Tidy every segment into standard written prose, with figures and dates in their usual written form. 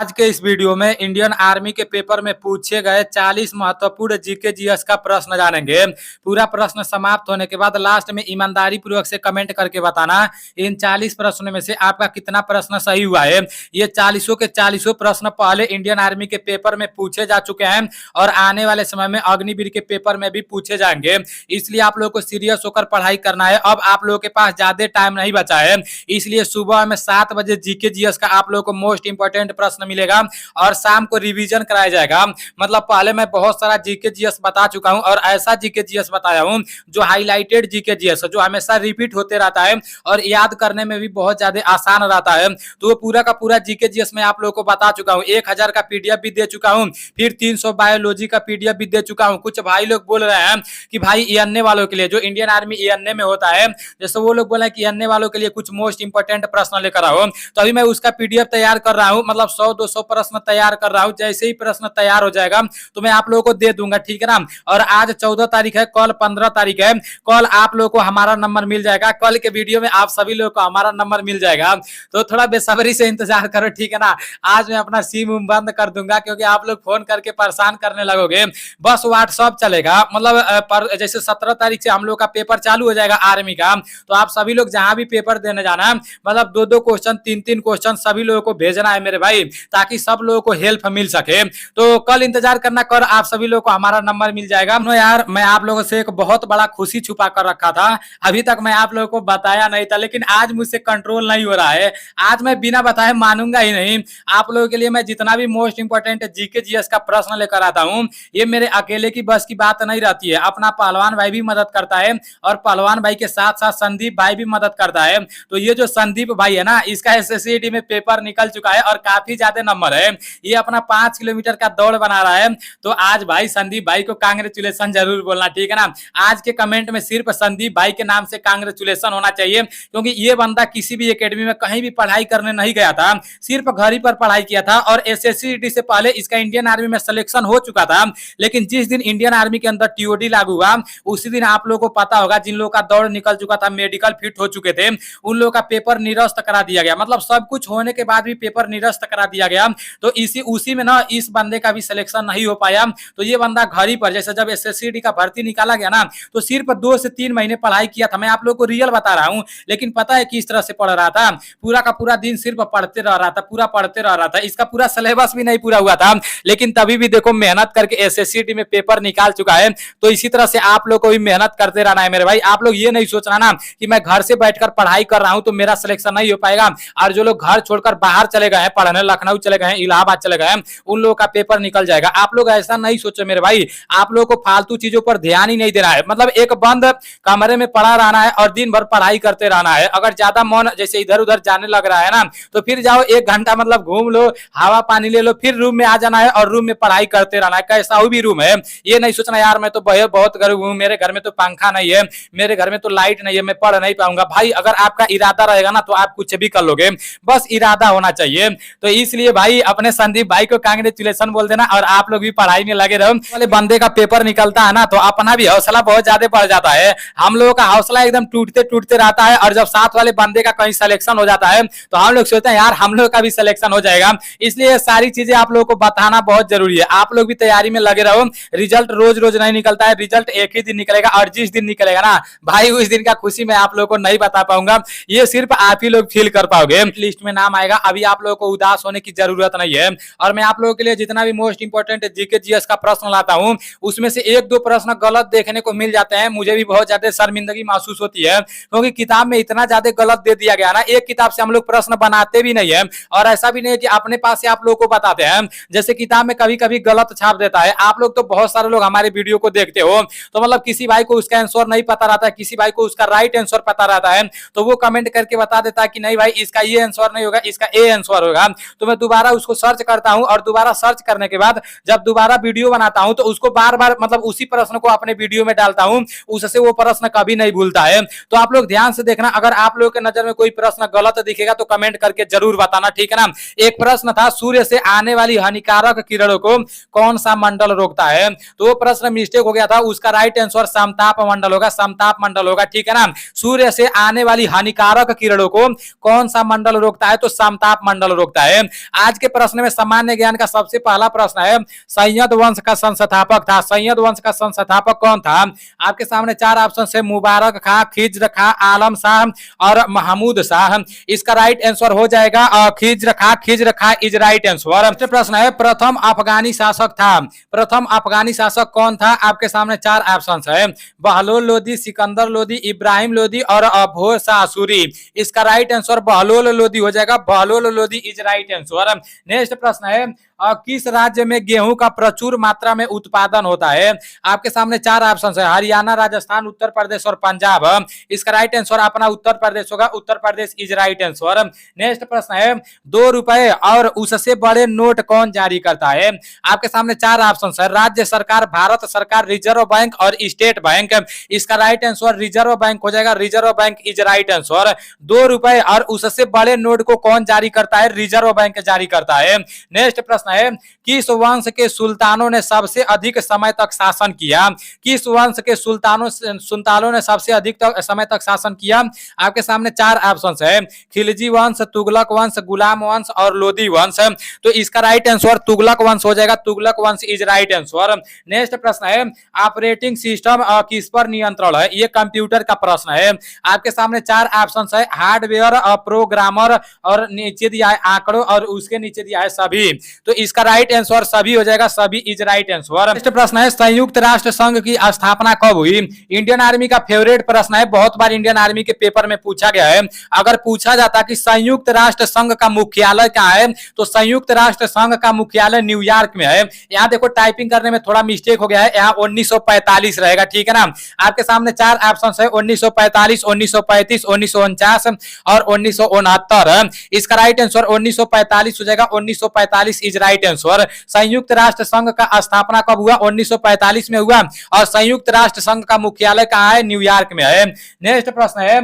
आज के इस वीडियो में इंडियन आर्मी के पेपर में पूछे गए 40 महत्वपूर्ण जीके जीएस का प्रश्न जानेंगे। पूरा प्रश्न समाप्त होने के बाद लास्ट में ईमानदारी पूर्वक से कमेंट करके बताना इन 40 प्रश्नों में से आपका कितना प्रश्न सही हुआ है। ये 40 के 40 प्रश्न पहले इंडियन आर्मी के पेपर में पूछे जा चुके हैं और आने वाले समय में अग्निवीर के पेपर में भी पूछे जाएंगे। इसलिए आप लोगों को सीरियस होकर पढ़ाई करना है। अब आप लोगों के पास ज्यादा टाइम नहीं बचा है, इसलिए सुबह में 7 बजे जीके जीएस का आप लोगों को मोस्ट इंपोर्टेंट प्रश्न मिलेगा और शाम को रिवीजन कराया जाएगा। मतलब पहले मैं बहुत सारा जीके जीएस बता चुका हूं और ऐसा जीके जीएस बताया हूं जो हाईलाइटेड जीके जीएस जो हमेशा रिपीट होते रहता है और याद करने में भी बहुत ज्यादा आसान रहता है। तो वो पूरा का पूरा जीके जीएस में आप लोगों को बता चुका हूं। 1000 का पीडीएफ भी दे चुका हूं, फिर 300 बायोलॉजी का पीडीएफ भी दे चुका हूं। कुछ भाई लोग बोल रहे हैं कि भाई एएनए वालों के लिए, जो इंडियन आर्मी एएनए में होता है, जैसे वो लोग बोले कि एएनए वालों के लिए कुछ मोस्ट इंपोर्टेंट प्रश्न लेकर आओ, तो अभी मैं उसका पीडीएफ तैयार कर रहा हूं। मतलब 100-200 प्रश्न तैयार कर रहा हूं। जैसे ही प्रश्न तैयार हो जाएगा तो मैं आप लोगों को दे दूंगा, ठीक है ना। और आज 14 तारीख है, कल 15 तारीख है। कल आप लोगों को हमारा नंबर मिल जाएगा। कल के वीडियो में आप सभी लोगों को हमारा नंबर मिल जाएगा, तो थोड़ा बेसब्री से इंतजार करो, ठीक है ना। आज मैं अपना सिम बंद कर दूंगा क्योंकि आप लोग फोन करके परेशान करने लगोगे। बस व्हाट्सएप चलेगा। मतलब जैसे 17 तारीख से हम लोग का पेपर चालू हो जाएगा आर्मी का, तो आप सभी लोग जहां भी पेपर देने जाना है, मतलब 2-2 क्वेश्चन 3-3 क्वेश्चन सभी लोगों को भेजना है मेरे भाई, ताकि सब लोगों को हेल्प मिल सके। तो कल इंतजार करना, कर आप सभी लोगों को हमारा नंबर मिल जाएगा। नो यार, मैं आप लोगों से एक बहुत बड़ा खुशी छुपा कर रखा था, अभी तक मैं आप लोगों को बताया नहीं था, लेकिन आज मुझसे कंट्रोल नहीं हो रहा है। आज मैं बिना बताए मानूंगा ही नहीं। आप लोगों के लिए मैं जितना भी मोस्ट इंपोर्टेंट जीके जीएस का प्रश्न लेकर आता हूँ, ये मेरे अकेले की बस की बात नहीं रहती है। अपना पहलवान भाई भी मदद करता है और पहलवान भाई के साथ साथ संदीप भाई भी मदद करता है। तो ये जो संदीप भाई है ना, इसका एसएससीआईटी में पेपर निकल चुका है और काफी ज्यादा नंबर है। ये अपना 5 किलोमीटर का दौड़ बना रहा है। तो आज भाई संदीप भाई को कांग्रेचुलेशन जरूर बोलना, ठीक है ना। आज के कमेंट में सिर्फ संदीप भाई के नाम से कांग्रेचुलेशन होना चाहिए, क्योंकि ये बंदा किसी भी एकेडमी में कहीं भी पढ़ाई करने नहीं गया था, सिर्फ घर ही पर पढ़ाई किया था और एसएससीआईटी से पहले इसका इंडियन आर्मी में सिलेक्शन हो चुका था। लेकिन जिस दिन इंडियन आर्मी के अंदर टीओडी लागू हुआ, उसी दिन आप लोगों को पता होगा, जिन लोगों का दौड़ निकल चुका था, मेडिकल फिट हो चुके थे, उन लोगों का पेपर निरस्त करा दिया गया। मतलब सब कुछ होने के बाद भी पेपर निरस्त करा दिया गया। तो उसी में ना इस बंदे का भी सिलेक्शन नहीं हो पाया। तो ये बंदा घर ही पर, जैसे जब एसएससीआईटी का भर्ती निकाला गया ना, तो सिर्फ 2 से 3 महीने पढ़ाई किया था। मैं आप लोगों को रियल बता रहा हूं, लेकिन पता है किस तरह से पढ़ रहा था। पूरा का पूरा दिन सिर्फ पढ़ते रह रहा था, पूरा पढ़ते रह रहा था। इसका पूरा सिलेबस भी नहीं पूरा हुआ था, लेकिन तभी भी देखो मेहनत करके एसएससीआईटी में पेपर निकाल चुका है। तो इसी तरह से आप लोग को भी मेहनत करते रहना है मेरे भाई। आप लोग ये नहीं सोचना ना कि मैं घर से बैठकर पढ़ाई कर रहा हूं तो मेरा सिलेक्शन नहीं हो पाएगा, और जो लोग घर छोड़कर बाहर चले गए हैं पढ़ने, लखनऊ चले गए हैं, इलाहाबाद चले गए हैं, उन लोगों का पेपर निकल जाएगा। आप लोग ऐसा नहीं सोचो मेरे भाई। आप लोगों को फालतू चीजों पर ध्यान ही नहीं देना है। मतलब एक बंद कमरे में पड़ा रहना है और दिन भर पढ़ाई करते रहना है। अगर ज्यादा मन जैसे इधर उधर जाने लग रहा है ना, तो फिर जाओ 1 घंटा मतलब घूम लो, हवा पानी ले लो, फिर रूम में आ जाना है और रूम में पढ़ाई करते रहना है। कैसा भी रूम है, ये नहीं सोचना यार मैं तो बहुत गरीब हूँ, मेरे घर में तो पंखा नहीं है, मेरे घर में तो लाइट नहीं है, मैं पढ़ नहीं पाऊंगा। भाई अगर आपका इरादा रहेगा ना तो आप कुछ भी कर लोगे, बस इरादा होना चाहिए। तो इसलिए भाई अपने संदीप भाई को कांग्रेचुलेशन बोल देना और आप लोग भी पढ़ाई में लगे रहो। वाले बंदे का पेपर निकलता है ना, तो अपना भी हौसला बहुत ज्यादा बढ़ जाता है। हम लोगों का हौसला एकदम टूटते टूटते रहता है, और जब साथ वाले बंदे का कहीं सिलेक्शन हो जाता है तो हम लोग सोचते हैं यार हम लोग का भी सिलेक्शन हो जाएगा। इसलिए सारी चीजें आप लोगों को बताना बहुत जरूरी है। आप लोग भी तैयारी में लगे रहो। रिजल्ट रोज रोज नहीं निकलता है, रिजल्ट एक ही दिन निकलेगा, और जिस दिन निकलेगा ना भाई, उस दिन का खुशी मैं आप लोगों को नहीं बता पाऊंगा। ये सिर्फ आप ही लोग फील कर पाओगे। लिस्ट में नाम आएगा, अभी आप लोगों को उदास होने की जरूरत नहीं है। और मैं आप लोगों के लिए जितना भी मोस्ट इंपोर्टेंट जीके जीएस का प्रश्न लाता हूं, उसमें से 1-2 प्रश्न गलत देखने को मिल जाते हैं। मुझे भी बहुत ज्यादा शर्मिंदगी महसूस होती है, क्योंकि किताब में इतना ज्यादा गलत दे दिया गया ना। एक किताब से हम लोग प्रश्न बनाते भी नहीं है, और ऐसा भी नहीं है कि अपने पास से आप लोगों को बताते हैं। जैसे किताब में कभी कभी गलत छाप देता है। आप लोग तो बहुत सारे लोग हमारे वीडियो को देखते हो, तो मतलब किसी भाई को उसका आंसर नहीं पता रहता है, किसी भाई को उसका राइट आंसर पता रहता है, तो वो कमेंट करके बता देता है कि नहीं भाई इसका ये आंसर नहीं होगा, इसका ए आंसर होगा। तो मैं दोबारा उसको सर्च करता हूं, और दोबारा सर्च करने के बाद जब दोबारा वीडियो बनाता हूं तो उसको बार बार मतलब उसी प्रश्न को अपने वीडियो में डालता हूं, उससे वो प्रश्न कभी नहीं भूलता है। तो आप लोग ध्यान से देखना, अगर आप लोगों के नजर में कोई प्रश्न गलत दिखेगा तो कमेंट करके जरूर बताना, ठीक है ना। एक प्रश्न था, सूर्य से आने वाली हानिकारक किरणों को कौन सा मंडल रोकता है? तो वो प्रश्न मिस्टेक हो गया था, उसका राइट आंसर समताप मंडल होगा, समताप मंडल होगा, ठीक है ना। सूर्य से आने वाली हानिकारक किरणों को कौन सा मंडल रोकता है? तो समताप मंडल रोकता है। आज के प्रश्न में सामान्य ज्ञान का सबसे पहला प्रश्न है, सैयद वंश का संस्थापक था। सैयद वंश का संस्थापक कौन था? आपके सामने चार ऑप्शन है, मुबारक खां, खिज्र खां, आलम शाह और महमूद शाह। इसका राइट आंसर हो जाएगा खिज्र खां इज राइट आंसर। प्रश्न है, प्रथम अफगानी शासक था। प्रथम अफगानी शासक कौन था? आपके सामने चार ऑप्शन है, बहलोल लोदी, सिकंदर लोदी, इब्राहिम लोदी और अभोर शाह सूरी। इसका राइट आंसर बहलोल लोदी हो जाएगा। Bahlol Lodi is right answer. Next प्रश्न है, किस राज्य में गेहूं का प्रचुर मात्रा में उत्पादन होता है? आपके सामने चार ऑप्शन है, हरियाणा, राजस्थान, उत्तर प्रदेश और पंजाब। इसका राइट आंसर अपना उत्तर प्रदेश होगा। Uttar Pradesh is right answer. Next प्रश्न है, 2 रुपए और उससे बड़े नोट कौन जारी करता है? आपके सामने चार ऑप्शन है, राज्य सरकार, भारत सरकार, रिजर्व बैंक और स्टेट बैंक। इसका राइट आंसर रिजर्व बैंक हो जाएगा। Reserve bank is right answer. 2 रुपए और उससे बड़े नोट को कौन जारी करता है? रिजर्व बैंक जारी करता है। नेक्स्ट प्रश्न है, किस वंश के सुल्तानों ने सबसे अधिक समय तक शासन किया? किस वंश के सुल्तानों ने सबसे अधिक समय तक शासन किया? आपके सामने चार ऑप्शन है, खिलजी वंश, तुगलक वंश, गुलाम वंश और लोदी वंश। तो इसका राइट आंसर तुगलक वंश हो जाएगा। तुगलक वंश इज राइट आंसर। नेक्स्ट प्रश्न है, ऑपरेटिंग सिस्टम किस पर नियंत्रण है? ये कंप्यूटर का प्रश्न है। आपके सामने चार ऑप्शन है, हार्डवेयर, प्रोग्रामर और नीचे दिया है आंकड़ों और उसके नीचे दिया है सभी। तो इसका राइट आंसर सभी हो जाएगा। सभी इज राइट आंसर। नेक्स्ट प्रश्न है, संयुक्त राष्ट्र संघ की स्थापना कब हुई? इंडियन आर्मी का फेवरेट प्रश्न है, बहुत बार इंडियन आर्मी के पेपर में पूछा गया है। अगर पूछा जाता कि संयुक्त राष्ट्र संघ का मुख्यालय कहां है, तो संयुक्त राष्ट्र संघ का मुख्यालय न्यूयॉर्क में है। यहाँ देखो टाइपिंग करने में थोड़ा मिस्टेक हो गया है, यहाँ 1945 रहेगा, ठीक है ना। आपके सामने चार ऑप्शन है, 1945, 1935, 1949 और 1969। इसका राइट आंसर 1945 हो जाएगा। 1945 इज राइट आंसर। संयुक्त राष्ट्र संघ का स्थापना कब हुआ? 1945 में हुआ और संयुक्त राष्ट्र संघ का मुख्यालय कहां है? न्यूयॉर्क में है। नेक्स्ट प्रश्न है,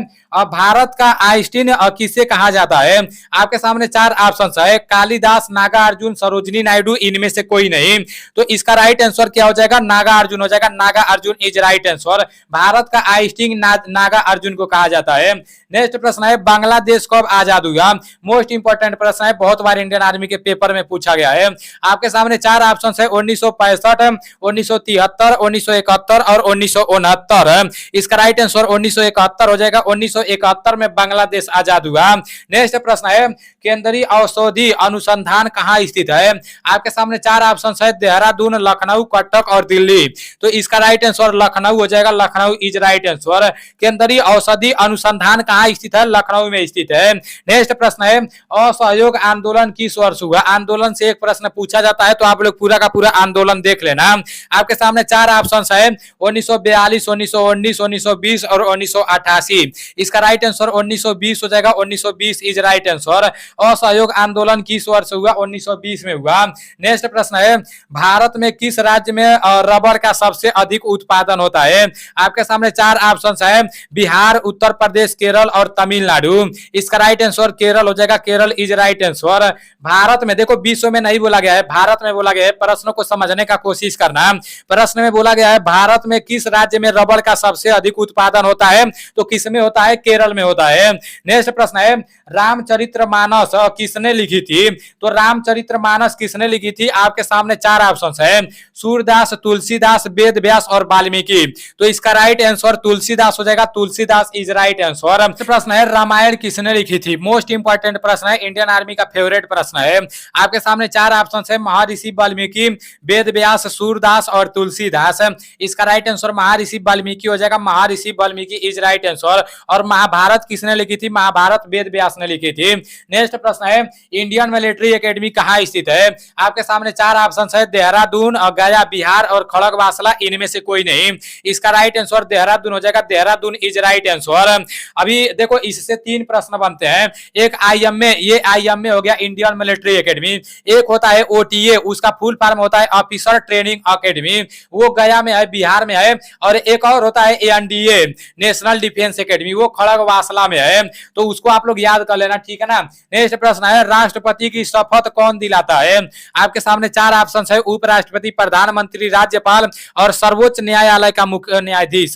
भारत का आइंस्टीन किसे कहा जाता है? आपके सामने चार ऑप्शन है, कालिदास, नागार्जुन, सरोजिनी नायडू, इनमें से कोई नहीं। तो इसका राइट आंसर क्या हो जाएगा? नागार्जुन हो जाएगा। Nagarjuna is right answer. Bharat का आइंस्टीन नागार्जुन को कहा जाता है। नेक्स्ट प्रश्न है, बांग्लादेश कब आजाद हुआ? मोस्ट इंपोर्टेंट प्रश्न है, बहुत बार इंडियन आर्मी के पेपर में पूछा गया है। आपके सामने चार ऑप्शन है, 1965, 1973, 1971 और 1969। इसका राइट आंसर 1971 हो जाएगा। 1971 में बांग्लादेश आजाद हुआ। नेक्स्ट प्रश्न है, केंद्रीय औषधि अनुसंधान कहाँ स्थित है? आपके सामने चार ऑप्शन है, देहरादून, लखनऊ, कटक और दिल्ली। तो इसका राइट आंसर लखनऊ हो जाएगा। Lucknow is right answer. केंद्रीय औषधि अनुसंधान कहाँ स्थित है? लखनऊ में स्थित है। नेक्स्ट प्रश्न है, असहयोग आंदोलन किस वर्ष हुआ? आंदोलन से एक प्रश्न पूछा जाता है, तो आप लोग पूरा का पूरा आंदोलन देख लेना। आपके सामने चार ऑप्शन है, 1942, 1919, 1920 और 1988। इसका राइट आंसर 1920 हो जाएगा। 1920 इज राइट आंसर। असहयोग आंदोलन किस वर्ष हुआ? 1920 में हुआ। नेक्स्ट प्रश्न है, भारत में किस राज्य में रबर का सबसे अधिक उत्पादन होता है? आपके सामने चार ऑप्शन है, बिहार, उत्तर प्रदेश, केरल और तमिलनाडु। इसका राइट आंसर केरल हो जाएगा। Kerala is right answer. Bharat में देखो, विश्व में नहीं बोला गया है, भारत में बोला गया है। प्रश्न को समझने का कोशिश करना। प्रश्न में बोला गया है, भारत में किस राज्य में रबर का सबसे अधिक उत्पादन होता है? तो किस में होता है? केरल में होता है। नेक्स्ट प्रश्न है, रामचरितमानस किसने लिखी थी? तो रामचरितमानस किसने लिखी थी? आपके सामने चार ऑप्शन है, सूरदास, तुलसीदास, वेद व्यास और वाल्मीकि। तो इसका राइट आंसर तुलसीदास हो जाएगा। Tulsidas is right answer. प्रश्न है, रामायण किसने लिखी थी? मोस्ट इंपोर्टेंट प्रश्न है, इंडियन आर्मी का फेवरेट प्रश्न है। आपके सामने चार ऑप्शन है, महर्षि वाल्मीकि, वेद व्यास, सूरदास और तुलसीदास। इसका राइट आंसर महर्षि वाल्मीकि हो जाएगा। महर्षि वाल्मीकि इज राइट आंसर। और महाभारत किसने लिखी थी? महाभारत वेद व्यास ने लिखी थी। नेक्स्ट प्रश्न है, इंडियन मिलिट्री एकेडमी कहाँ स्थित है? आपके सामने चार ऑप्शन है, देहरादून, गया, बिहार और खड़गवासला, इनमें से कोई नहीं। इसका राइट आंसर देहरादून हो जाएगा। Dehradun is right answer. अभी देखो, इससे तीन प्रश्न बनते हैं। एक आईएमए, ये आईएमए हो गया, इंडियन मिलिट्री एकेडमी। एक होता है ओटीए, उसका फुल फॉर्म होता है ऑफिसर ट्रेनिंग एकेडमी, वो गया में है, बिहार में है। और एक और होता है एनडीए, नेशनल डिफेंस एकेडमी, वो खड़गवासला में है। तो उसको आप लोग याद कर लेना, ठीक है ना। नेक्स्ट प्रश्न है, राष्ट्रपति की शपथ कौन दिलाता है? आपके सामने चार ऑप्शन है, उपराष्ट्रपति, प्रधानमंत्री, राज्यपाल और सर्वोच्च न्यायालय का मुख्य न्यायाधीश।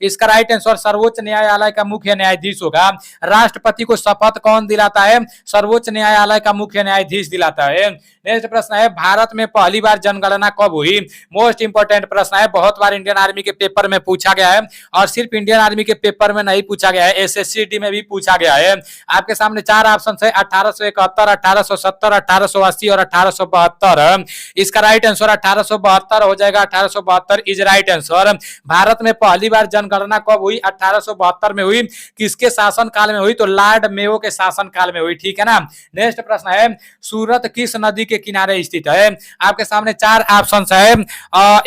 इसका राइट आंसर सर्वोच्च न्यायालय का मुख्य न्यायाधीश होगा। राष्ट्रपति को शपथ कौन दिलाता है? सर्वोच्च न्यायालय का मुख्य न्यायाधीश दिलाता है। नेक्स्ट प्रश्न है भारत में पहली बार जनगणना कब हुई? मोस्ट इंपोर्टेंट प्रश्न है, बहुत बार इंडियन आर्मी के पेपर में पूछा गया है और सिर्फ इंडियन आर्मी के पेपर में नहीं पूछा गया है, एसएससीटी में भी पूछा गया है। आपके सामने चार ऑप्शन है 1871, 1870, 1880 और 1872। इसका राइट आंसर 1872 हो जाएगा। 1872 इज राइट आंसर। भारत में पहली बार जनगणना कब हुई? 1872 में हुई। किसके शासन काल में हुई? तो लॉर्ड मेयो के शासन काल में हुई, ठीक है ना। नेक्स्ट प्रश्न है सूरत किस नदी के किनारे स्थित है? आपके सामने चार ऑप्शन है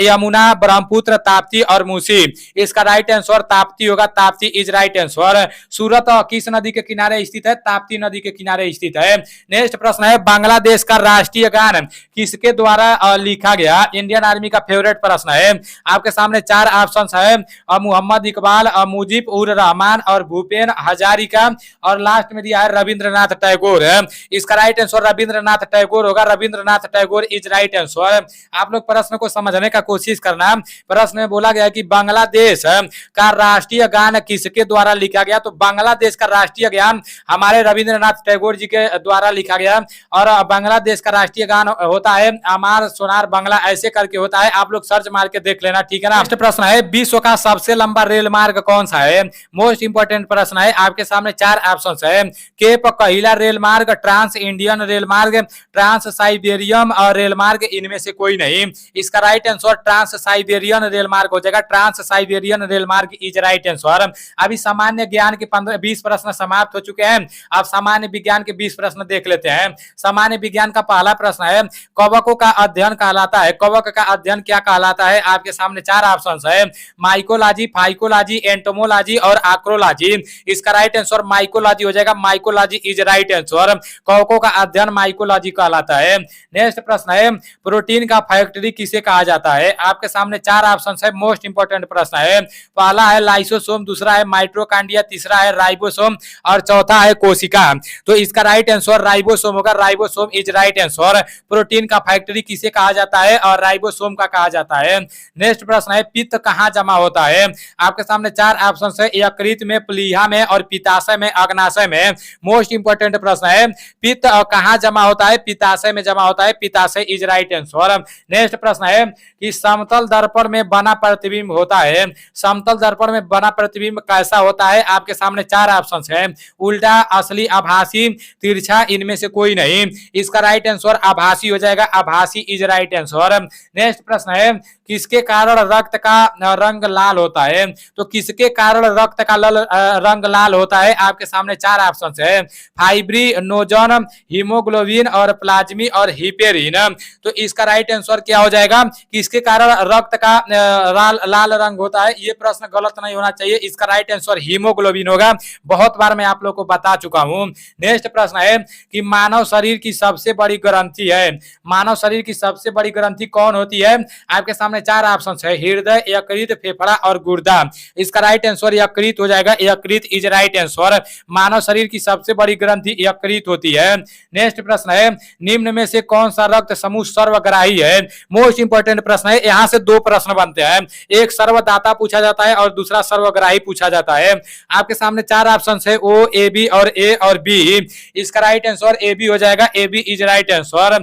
यमुना, ब्रह्मपुत्र, ताप्ती और मूसी। इसका राइट आंसर ताप्ती होगा। Tapti is right answer. Surat किस नदी के किनारे स्थित है? ताप्ती नदी के किनारे स्थित है। नेक्स्ट प्रश्न है बांग्लादेश का राष्ट्रीय गान किसके द्वारा लिखा गया? इंडियन आर्मी का फेवरेट प्रश्न है। आपके सामने चार ऑप्शन है मोहम्मद इकबाल, मुजीब उर रहमान और भूपेन हजारिका और लास्ट में दिया है रविंद्रनाथ टैगोर। इसका राइट आंसर रविंद्रनाथ टैगोर होगा। Rabindranath Tagore is right answer. आप लोग प्रश्न को समझने का कोशिश करना। प्रश्न में बोला गया कि बांग्लादेश का राष्ट्रीय गान किसके द्वारा लिखा गया? तो बांग्लादेश का राष्ट्रीय गान हमारे रविंद्रनाथ टैगोर जी के द्वारा लिखा गया और बांग्लादेश का राष्ट्रीय गान होता है अमार सोनार बांग्ला, ऐसे करके होता है। आप लोग सर्च मार के देख लेना, ठीक है ना। नेक्स्ट प्रश्न है विश्व का सबसे लंबा रेल मार्ग कौन सा है? मोस्ट इंपोर्टेंट प्रश्न है। आपके सामने चार ऑप्शन है केप कहिला रेल मार्ग, ट्रांस इंडियन रेल मार्ग, ट्रांस साइबेरियन और रेल मार्ग, इनमें से कोई नहीं। इसका right answer trans Siberian rail मार्ग हो जाएगा। ट्रांस साइबेरियन रेल मार्ग इज राइट आंसर। अभी सामान्य ज्ञान के 20 प्रश्न समाप्त हो चुके हैं। अब सामान्य विज्ञान के 20 प्रश्न देख लेते हैं। सामान्य विज्ञान का पहला प्रश्न है कवकों का अध्ययन कहलाता है। कवक का अध्ययन क्या कहलाता है? आपके सामने चार ऑप्शन है माइकोलॉजी, फाइकोलॉजी, एंटोमोलॉजी और आक्रोलॉजी। इसका राइट आंसर माइकोलॉजी हो जाएगा। Mycology is right answer. कवकों का अध्ययन माइकोलॉजी कहलाता है। नेक्स्ट प्रश्न है प्रोटीन का फैक्ट्री किसे कहा जाता है? आपके सामने चार ऑप्शन है। मोस्ट इंपोर्टेंट प्रश्न है। पहला है लाइसोसोम, दूसरा है माइटोकॉन्ड्रिया, तीसरा है राइबोसोम और चौथा है कोशिका। तो इसका राइट आंसर राइबोसोम होगा। Ribosome is right answer. Protein का फैक्ट्री किसे कहा जाता है? और राइबोसोम का कहा जाता है। नेक्स्ट प्रश्न है पित्त कहाँ जमा होता है? आपके सामने चार ऑप्शन है यकृत में, प्लीहा में और पित्ताशय में, अग्नाशय में। मोस्ट इंपोर्टेंट प्रश्न है पित्त कहाँ जमा होता है? पित्ताशय में जमा होता है। पित्ताशय इज राइट आंसर। नेक्स्ट प्रश्न है कि समतल दर्पण में बना प्रतिबिंब होता है। समतल दर्पण में बना प्रतिबिंब कैसा होता है? आपके सामने चार ऑप्शन है उल्टा, असली, आभासी, तिरछा, इनमें से कोई नहीं। इसका राइट आंसर आभासी हो जाएगा। आभासी इज राइट आंसर। नेक्स्ट प्रश्न है किसके कारण रक्त का रंग लाल होता है? तो किसके कारण रक्त का रंग लाल होता है? आपके सामने चार ऑप्शन है फाइब्रिनोजन, हीमोग्लोबिन और प्लाज्मी और हिपेरिन। तो इसका राइट आंसर क्या हो जाएगा? किसके कारण रक्त का लाल रंग होता है? ये प्रश्न गलत नहीं होना चाहिए। इसका राइट आंसर हीमोग्लोबिन होगा। बहुत बार मैं आप लोग को बता चुका हूं। नेक्स्ट प्रश्न है कि मानव शरीर की सबसे बड़ी ग्रंथि है। मानव शरीर की सबसे बड़ी ग्रंथि कौन होती है? आपके सामने चार ऑप्शन है हृदय, यकृत, फेफड़ा और गुर्दा। इसका राइट आंसर यकृत हो जाएगा। यकृत इज राइट आंसर। मानव शरीर की सबसे बड़ी ग्रंथि यकृत होती है। नेक्स्ट प्रश्न है निम्न में से कौन सा रक्त समूह सर्वग्राही है? मोस्ट इंपोर्टेंट प्रश्न है। यहां से दो प्रश्न बनते हैं, एक सर्वदाता पूछा जाता है और दूसरा सर्वग्राही पूछा जाता है। आपके सामने चार ऑप्शन है ओ, ए बी और ए और बी। इसका राइट आंसर ए बी हो जाएगा। A B is right answer.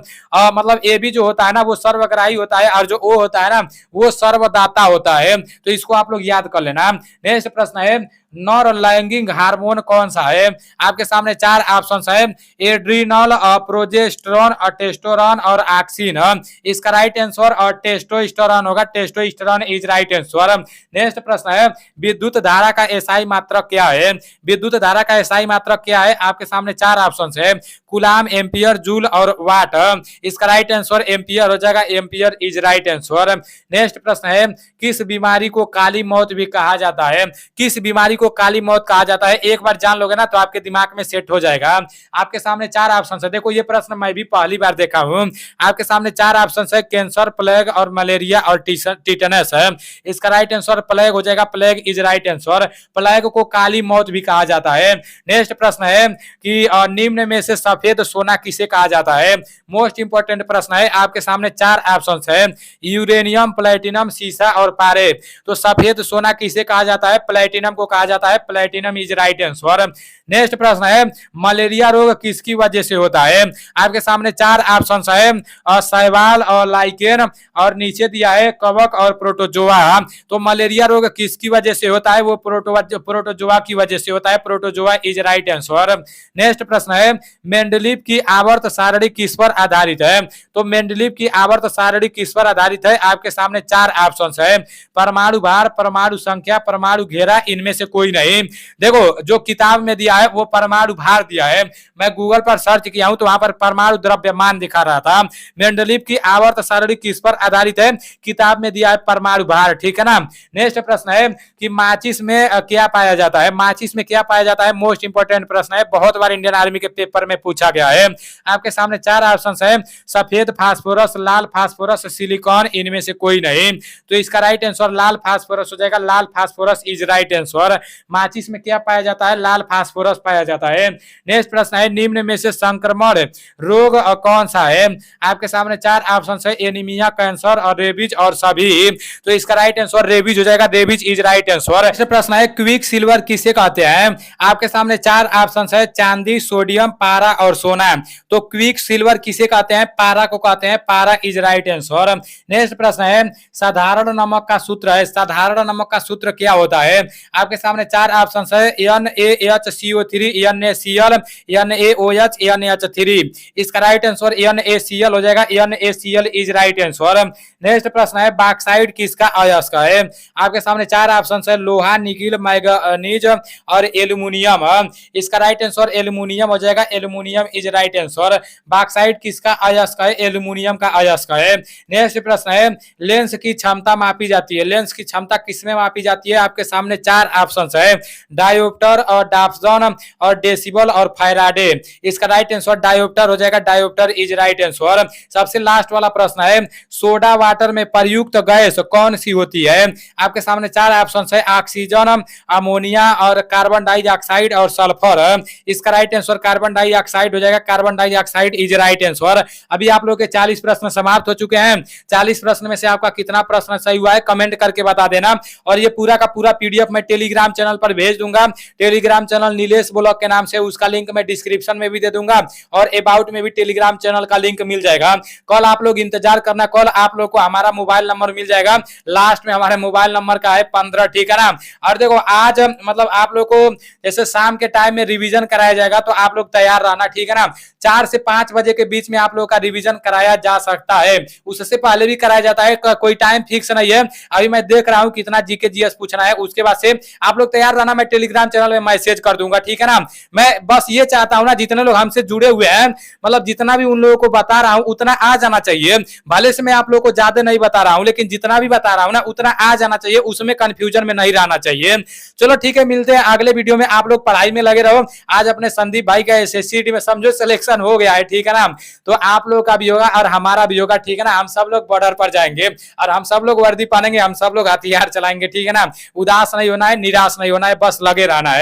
मतलब ए बी जो होता है ना वो सर्वग्राही होता है और जो ओ होता है ना वो सर्वदाता होता है। तो इसको आप लोग याद कर लेना। नेक्स्ट प्रश्न है नॉर लैंगिंग हार्मोन कौन सा है? आपके सामने चार ऑप्शन है एड्रीनल, प्रोजेस्टेरोन, टेस्टोस्टेरोन और ऑक्सिन। इसका राइट आंसर टेस्टोस्टेरोन होगा। Testosterone is right answer. Next प्रश्न है विद्युत धारा का एसआई मात्रक क्या है? विद्युत धारा का एसआई मात्रक क्या है? आपके सामने चार ऑप्शन है कूलाम, एम्पियर, जूल और वाट। इसका राइट आंसर एम्पियर हो जाएगा। Ampere is right answer. Next प्रश्न है किस बीमारी को काली मौत भी कहा जाता है? किस बीमारी को काली मौत कहा जाता है? एक बार जान लोगे ना तो आपके दिमाग में सेट हो जाएगा। आपके सामने चार ऑप्शन है। देखो ये प्रश्न मैं भी पहली बार देखा हूं। आपके सामने चार ऑप्शन है कैंसर, प्लेग और मलेरिया और टिटनस है। इसका राइट आंसर प्लेग हो जाएगा। Plague is right answer. Plague को काली मौत भी कहा जाता है। नेक्स्ट प्रश्न है कि निम्न में से सब सफेद सोना किसे कहा जाता है? मोस्ट इंपोर्टेंट प्रश्न है, आपके सामने 4 ऑप्शन है, यूरेनियम, प्लेटिनम, सीसा और पारे। तो सफेद सोना किसे कहा जाता है? प्लेटिनम को कहा जाता है। Platinum is right answer. Next प्रश्न है, मलेरिया रोग किसकी वजह से होता है? आपके सामने 4 ऑप्शन है, शैवाल और लाइकेन और नीचे दिया है कवक और प्रोटोजोआ। तो मलेरिया रोग किसकी वजह से होता है? वो प्रोटोजोआ की वजह से होता है। Protozoa is right answer. Next प्रश्न है, मेंडलीव की आवर्त सारणी किस पर आधारित है? तो मेंडलीव की आवर्त सारणी किस पर आधारित है? आपके सामने 4 ऑप्शन है, परमाणु भार, परमाणु संख्या, परमाणु घेरा, इनमें से कोई नहीं। देखो जो किताब में दिया है वो परमाणु भार दिया है, मैं गूगल पर सर्च किया हूं तो वहां पर परमाणु द्रव्यमान दिखा रहा था। मेंडलीव की आवर्त सारणी किस पर आधारित है? किताब में दिया है परमाणु भार, ठीक है ना। नेक्स्ट प्रश्न है कि माचिस में क्या पाया जाता है? माचिस में क्या पाया जाता है? मोस्ट इंपोर्टेंट प्रश्न है, बहुत बार इंडियन आर्मी के पेपर में पूछा गया है। आपके सामने 4 ऑप्शन है, सफेद फास्फोरस, लाल फास्फोरस, सिलिकॉन, इनमें से कोई नहीं। तो इसका राइट आंसर लाल फास्फोरस हो जाएगा। लाल फास्फोरस इज राइट आंसर। माचिस में क्या पाया जाता है? लाल फास्फोरस पाया जाता है। नेक्स्ट प्रश्न है, निम्न में से संक्रमण रोग कौन सा है? आपके सामने 4 ऑप्शन है, एनीमिया, कैंसर और रेबीज और सभी। तो इसका राइट आंसर रेबीज हो जाएगा। Rabies is right answer. Next प्रश्न है, क्विक सिल्वर किसे कहते हैं? आपके सामने 4 ऑप्शन है, चांदी, सोडियम, पारा और सोना। तो क्विक सिल्वर किसे कहते हैं? पारा को कहते हैं। पारा इज राइट आंसर। नेक्स्ट प्रश्न है, साधारण नमक का सूत्र है, साधारण नमक का सूत्र क्या होता है? आपके सामने 4 ऑप्शन है, NaHCO3, NaCl, NaOH, NH3। इसका राइट आंसर NaCl हो जाएगा। NaCl is right answer. Next प्रश्न है, बॉक्साइट किसका अयस्क है? आपके सामने 4 ऑप्शन है, लोहा, निकिल, मैंगनीज और एल्यूमिनियम। इसका राइट आंसर एल्यूमिनियम हो जाएगा। Aluminium is right answer. Bauxite किसका अयस्क है? एल्यूमिनियम का अयस्क है। नेक्स्ट प्रश्न है, लेंस की क्षमता मापी जाती है, लेंस की क्षमता किसमें मापी जाती है? आपके सामने 4 ऑप्शन है, डायोप्टर और डाप्सन और डेसिबल और फैराडे। इसका राइट आंसर डायोप्टर हो जाएगा। Dioptre is right answer. सबसे लास्ट वाला प्रश्न है, सोडा वाटर में प्रयुक्त गैस कौन सी होती है? आपके सामने 4 ऑप्शन है, ऑक्सीजन, अमोनिया और कार्बन डाइऑक्साइड और सल्फर। इसका राइट आंसर कार्बन डाइऑक्साइड हो जाएगा। Carbon dioxide is right answer. अभी आप लोग के 40 प्रश्न समाप्त हो चुके हैं। 40 प्रश्न में से आपका कितना प्रश्न सही हुआ है कमेंट करके बता देना। और ये पूरा का पूरा पीडीएफ मैं टेलीग्राम चैनल पर भेज दूंगा। टेलीग्राम चैनल नीलेश ब्लॉग के नाम से, उसका लिंक मैं डिस्क्रिप्शन में भी दे दूंगा और अबाउट में भी टेलीग्राम चैनल का लिंक मिल जाएगा। कल आप लोग इंतजार करना, कल आप लोग को हमारा मोबाइल नंबर मिल जाएगा। लास्ट में हमारे मोबाइल नंबर का है 15, ठीक है ना। और देखो आज मतलब आप लोग को जैसे शाम के टाइम में रिवीजन कराया जाएगा तो आप लोग तैयार रहना, ठीक है ना। 4 से 5 बजे के बीच में आप लोग का रिवीजन कराया जा सकता है, उससे पहले भी कराया जाता है, कोई टाइम फिक्स नहीं है। अभी मैं देख रहा हूं कितना जीके जीएस पूछना है, उसके बाद से आप लोग तैयार रहना। मैं टेलीग्राम चैनल में मैसेज कर दूंगा, ठीक है ना। मैं बस ये चाहता हूं ना, जितने लोग हमसे जुड़े हुए हैं, मतलब जितना भी उन लोगों को बता रहा हूं उतना आ जाना चाहिए। भले से मैं आप लोगों को ज्यादा नहीं बता रहा हूं, लेकिन जितना भी बता रहा हूं ना उतना आ जाना चाहिए, उसमें कंफ्यूजन में नहीं रहना चाहिए। चलो ठीक है, मिलते हैं अगले वीडियो में। आप लोग पढ़ाई में लगे रहो। आज अपने संदीप भाई का एसएससी में समझो सिलेक्शन हो गया है, ठीक है ना। तो आप लोग का भी होगा और हमारा भी होगा, ठीक है ना। हम सब लोग बॉर्डर पर जाएंगे और हम सब लोग वर्दी पहनेंगे, हम सब लोग हथियार चलाएंगे, ठीक है ना। उदास नहीं होना है, निराश नहीं होना है, बस लगे रहना है।